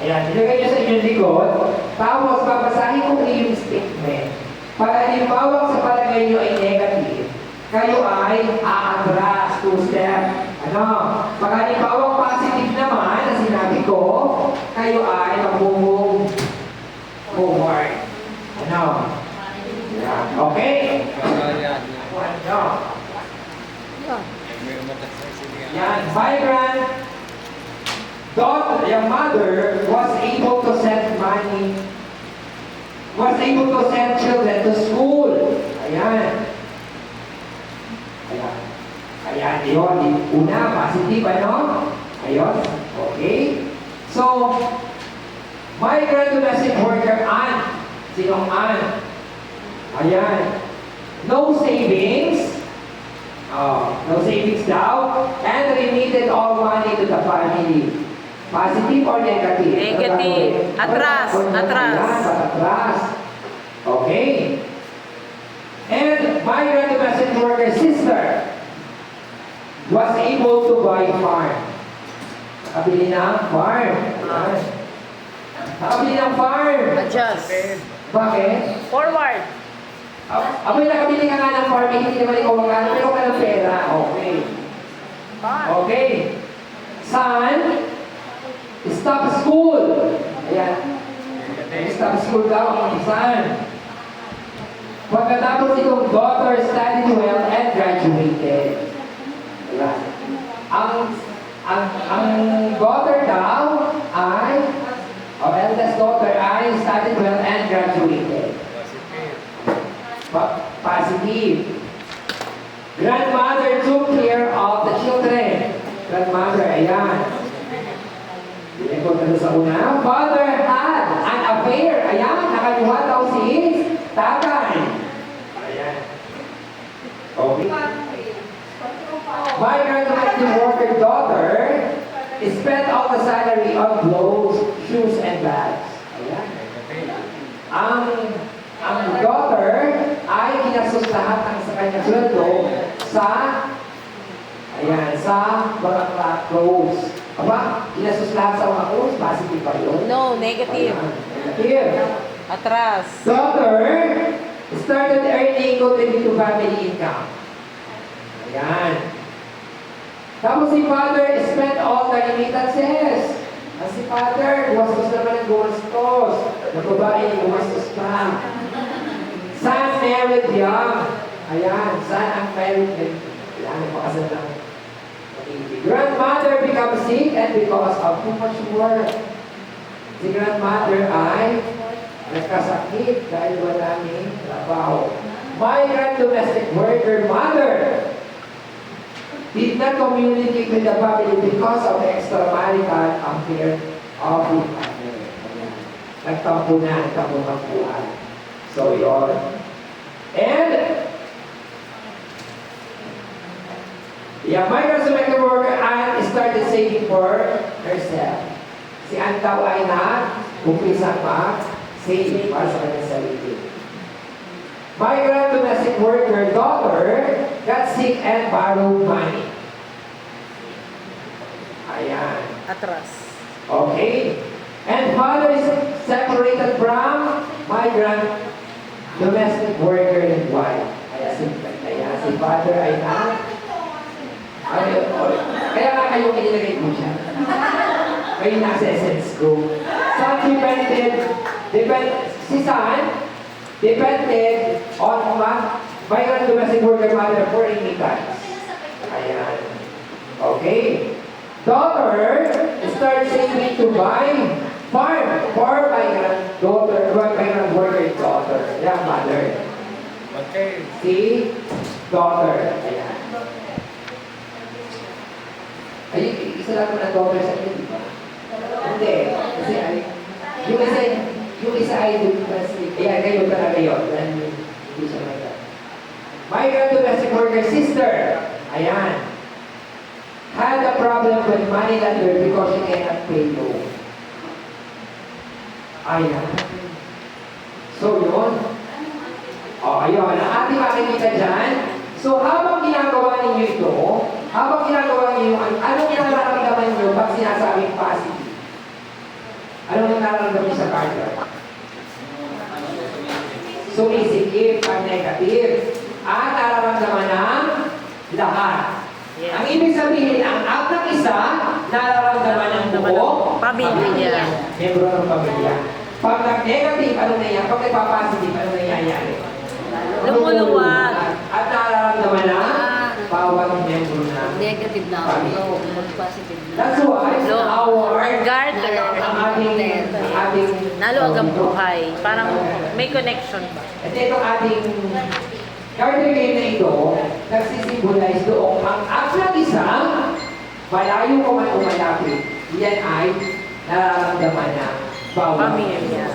Ayan, ilagay nyo sa inyong likod. Tapos, babasahin ko kayo yung statement. Pag halimbawa sa palagay nyo ay negative, kayo ay aatras, 2 step. Ano? Pag halimbawa positive naman, na sinabi ko, kayo ay mag-move forward. Ano? Ayan. Okay? Ano? Yan, migrant daughter, yung mother was able to send money, was able to send children to school. Ayan. Ayan. Ayan, yun. Una, positive, ano? Ayun. Okay. So, migrant domestic worker, Ann. Sinong Ann? Ayan. No savings. No savings daw. And remitted all money to the family. Positive or negative? Negative. Atras. Atras. Ayan, atras. Okay. And migrant domestic worker sister was able to buy farm. Nakabili ng farm. Ayan. Nakabili ng farm. Adjust. Bakit? Forward. Amoy nakabili ka nga ng farm, hindi naman ikaw magkano, pero ka ng pera. Okay. Okay. Son, stop school. Ayan. Stop school daw ang son. Pagkatapos itong daughter studied well and graduated. Ayan. Ang daughter daw ay, eldest daughter ay studied well and graduated. Positive. Grandmother took care of the children. Grandmother, ayan. Binigod na sa una. Father had an affair. Ayan, nakaluha daw si tatay. Ayan. Okay. Migrant domestic worker daughter spent all the salary on clothes, shoes, and bags. Ayan. Ang daughter ay ginastos lahat ng sa kanyang sweldo sa mga clothes. Aba, ginastos lahat sa mga clothes, positive ba yun? No, negative. Negative. Atras. Daughter started earning contributing to family income. Ayan. Tapos si father spent all the remittances. Si father, gumastos naman ng gumastos. Ang babae, gumastos pa. Son married young. Ayan, son ang married. Ayan, napakasal ng grandmother becomes sick and because of too much work. Si grandmother ay nagkasakit dahil wala ng trabaho. Migrant domestic worker mother did not communicate with the family because of the extramarital affair of the family. Nagtampo na, nagtampo-tampuan. So, yun. And, migrant domestic worker Ann started saving for herself. Si Ann daw ay umpisa mag-save para sa kanyang sarili. Migrant domestic worker daughter got sick and borrowed money. Ayan. Atras. Okay. And father is separated from migrant domestic worker and wife. Kaya si father ay kaya nga kayo inilagay ko siya. Kayo nasa essence ko. Son si son depended on migrant domestic worker mother for remittance. Ayan. Okay. Daughter starts saving to buy farm for migrant worker daughter. Yeah, mother. Okay. Si daughter. Ayan. Ay, isa lang na daughter sa inyo, di ba? Hindi. Kasi yung isa ay domestic. Ayan, kayo talaga yun. Hindi siya migrant. Migrant domestic worker sister. Ayan. Had a problem with money lender because she cannot pay loan. Ayan. So, yun. Ayun. Ang ating makikita dyan. So, habang ginagawa ninyo ito, anong nararamdaman nyo pag sinasabing positive? Anong nararamdaman niyo sa partner? Sumisikip pag negative. At nararamdaman ng lahat. Yes. Ang ibig sabihin, ang out ng isa, nararamdaman ng buo. Pamilya. Membro ng pamilya. Pag nag-negative, ano nangyayari? Pag nagpa-positive, ano nangyayari? Lumuluwag. At nararamdaman ng bawat membro na Negative na pamilya. low, positive na. That's why our Garter. ang ating Lalo ang buhay. Parang may connection ba? At itong ating garter game na ito, nagsisimbolize doon ang ng isa, malayo ko man umalapit, yan ay nararamdaman na bawat Pamilya.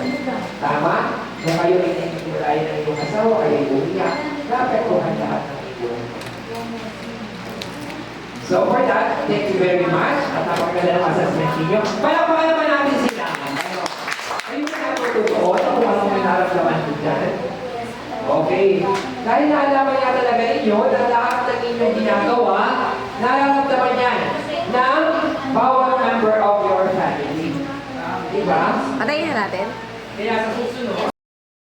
Tama? Kung kayo ay nagkulay ng iyong asawa, kayo ay umiyak, naapektuhan lahat ng iyong. So for that, thank you very much at napakaganda ng assessment ninyo. Palakpakan naman natin sila. Ayun na natutuon kung anong may nararamdaman ko dyan. Okay. Dahil naalaman nga talaga ninyo na lahat ng inyong ginagawa, nararamdaman yan ng bawat member of your family. Diba? Patayin na natin. Kaya sa susunod,